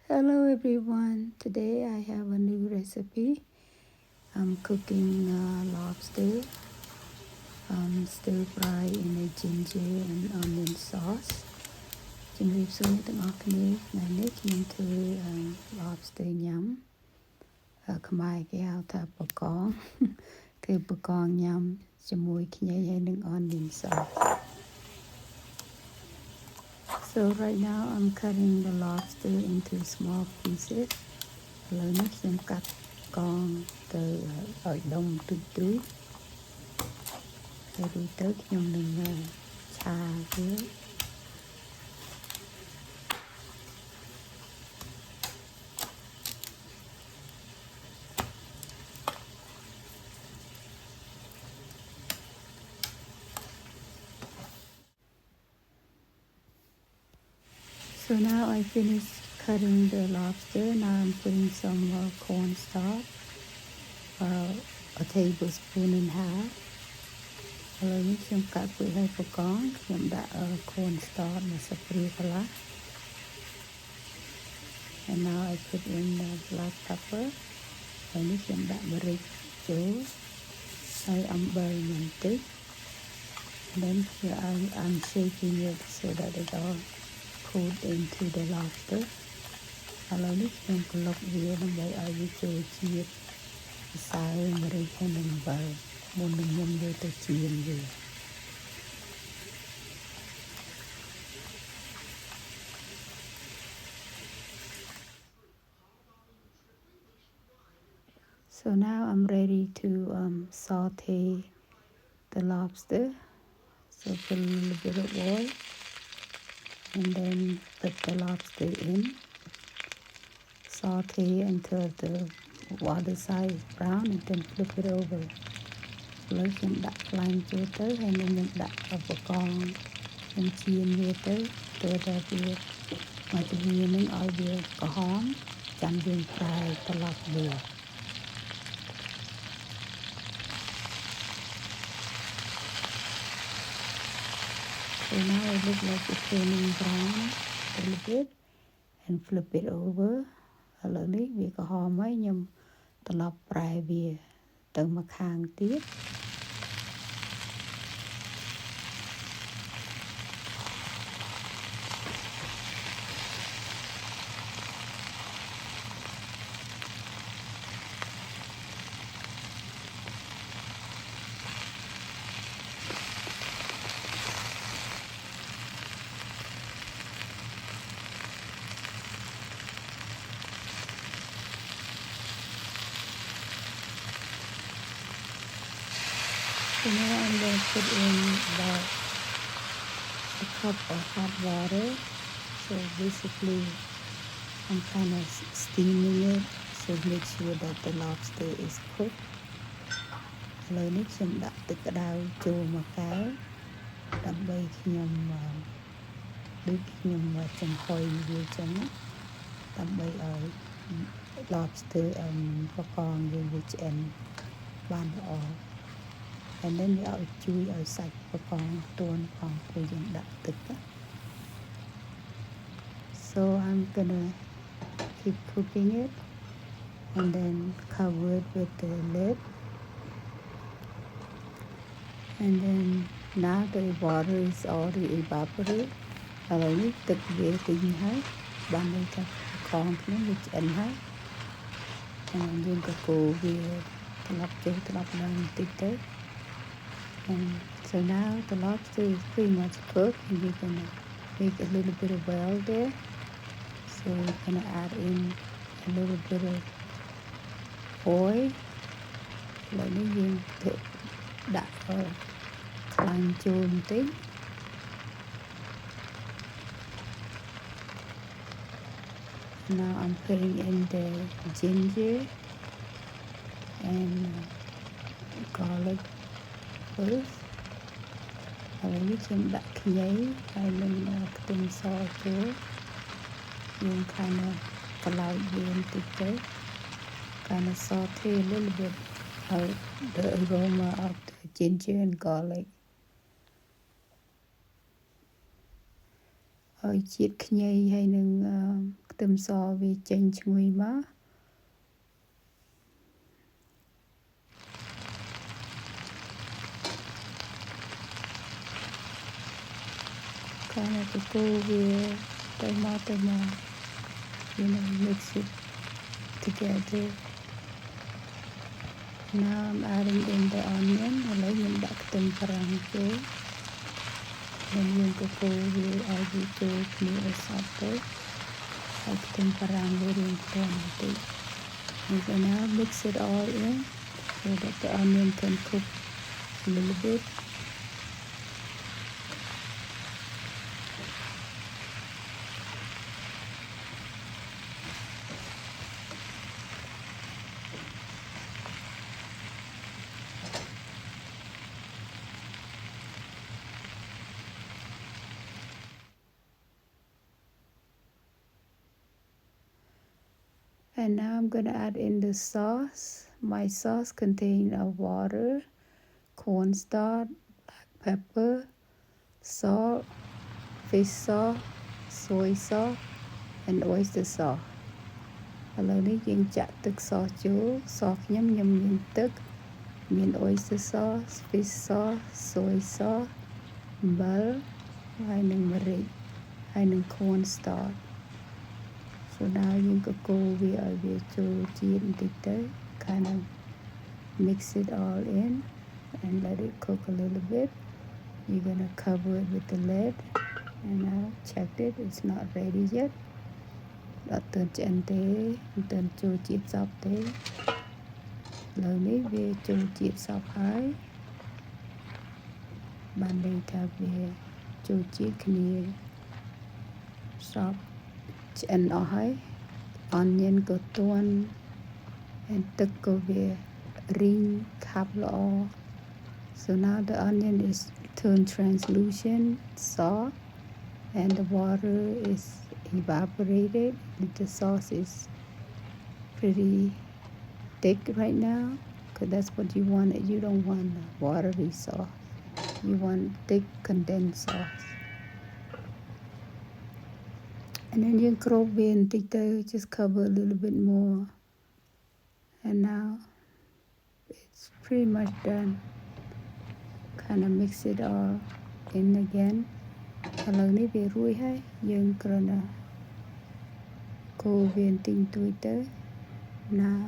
Hello everyone. Today I have a new recipe. I'm cooking lobster stir fry in a ginger and onion sauce. ជំរាបសួរអ្នកទាំងអស់គ្នាថ្ងៃនេះខ្ញុំធ្វើ lobster ញ៉ាំខ្មែរគេហៅថាបកងគឺបកងញ៉ាំជាមួយខ្ញីហើយនឹង onion sauce. So right now I'm cutting the lobster into small pieces. ឥឡូវនេះខ្ញុំកាត់កងទៅឲ្យដុំទូចៗហើយរួចទៅខ្ញុំនឹងឆាវា So now I finished cutting the lobster. Now I'm putting some cornstarch, a tablespoon and a half. ឥឡូវនេះខ្ញុំកាត់វាឲ្យបកងខ្ញុំដាក់ cornstarch មួយស្លាបព្រាកន្លះ And now I put in the black pepper. ហើយនេះខ្ញុំដាក់ម្រេចចូលហើយអំបិលបន្តិច And then I'm shaking it so that it all coat into the lobster. ឥឡូវនេះខ្ញុំក្លុកវាដើម្បីឲ្យវាចូលជាតិម្សៅម្រេចហើយនឹងអំបិលមុននឹងខ្ញុំយកទៅចៀនវា So now I'm ready to saute the lobster. So put a little bit of oil and then put the lobster in. Saute until the water side is brown and then flip it over. ឥឡូវខ្ញុំដាក់ខ្លាញ់ចូលទៅហើយនឹងខ្ញុំដាក់បកងខ្ញុំចៀនវាទៅទៅដល់វាមកជំនាញនឹងឲ្យវាក្រហមចាំយើងប្រែត្រឡប់វា So now it looks like it's turning brown a little bit and flip it over. ឥឡូវនេះវាក្រហមហើយខ្ញុំត្រឡប់ប្រែវាទៅមកខាងទៀត So now I'm going to put in about a cup of hot water. So basically I'm kind of steaming it so make sure that the lobster is cooked. ឥឡូវនេះខ្ញុំដាក់ទឹកក្តៅចូលមកកែវដើម្បីខ្ញុំដូចខ្ញុំចំហុយវាចឹងដើម្បីឲ្យ lobster បកងយើងវាឆ្អិនបានល្អ And then វាឲ្យជួយឲ្យសាច់បកងទន់ផងពេលយើងដាក់ទឹក So I'm gonna keep cooking it and then cover it with the lid. And then now the water is already evaporated. ឥឡូវនេះទឹកវារីងហើយបានន័យថាបកងខ្ញុំវាឆ្អិនហើយយើងក៏កូរវាត្រឡប់ចុះត្រឡប់ឡើងបន្តិចទៅ And so now the lobster is pretty much cooked and we're gonna make a little bit of well there. So we're gonna add in a little bit of oil. ឥឡូវនេះយើងទៅដាក់ខ្លាញ់ចូលបន្តិច Now I'm putting in the ginger and garlic first. ឥឡូវនេះខ្ញុំដាក់ខ្ញីហើយនឹងខ្ទឹមសចូលយើង kind of ក្លោយវាបន្តិចទៅ kind of saute a little bit the aroma of the ginger and garlic ឲ្យជាតិខ្ញីហើយនឹង ខ្ទឹមសវាចេញឈ្ងុយមកkind of to go with tomato, mix it together. Now I'm adding in the onion. Lấy mình đặt từng phần vô. Then mình có go with all the tomato sauce. Đặt từng phần vô riêng con một And then now mix it all in so that the onion can cook a little bit. And now I'm going to add in the sauce. My sauce contains water, cornstarch, black pepper, salt, fish sauce, soy sauce, and oyster sauce. ឥឡូវនេះយើងចាក់ទឹកសចូលសខ្ញុំមានទឹកមាន oyster sauce, fish sauce, soy sauce, អំបិលហើយនឹងម្រេចហើយនឹង cornstarch. So now you can go with your cheese and kind of mix it all in and let it cook a little bit. You're gonna cover it with the lid and I checked it, it's not ready yet. Đã turn trên thế, turn cho chiết sọc thế. Lời này về cho chiết sọc hai. Bạn đây ta về cho chiết kia sọc trên ở hai. Onion có tuôn and tức có về ring khắp lọ. So now the onion is turned translucent, soft, and the water is evaporated. The sauce is pretty thick right now because that's what you want. You don't want watery sauce. You want thick condensed sauce. And then you crop in, just cover a little bit more. And now it's pretty much done. Kind of mix it all in again. ឥឡូវនេះវារួចហើយយើងគ្រាន់តែកូរវាបន្តិចតួចទៅ Now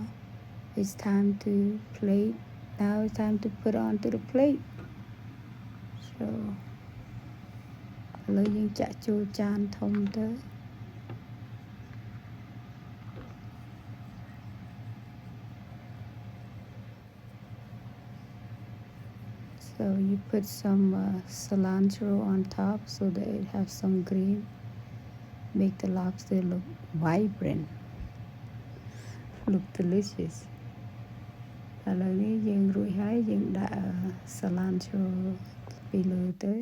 it's time to plate. Now it's time to put onto the plate. So ឥឡូវយើងចាក់ចូលចានធំទៅ So you put some cilantro on top so that it has some green. Make the lobster look vibrant. Look delicious. ឥឡូវនេះយើងរួចហើយយើងដាក់ cilantro ពីលើទៅ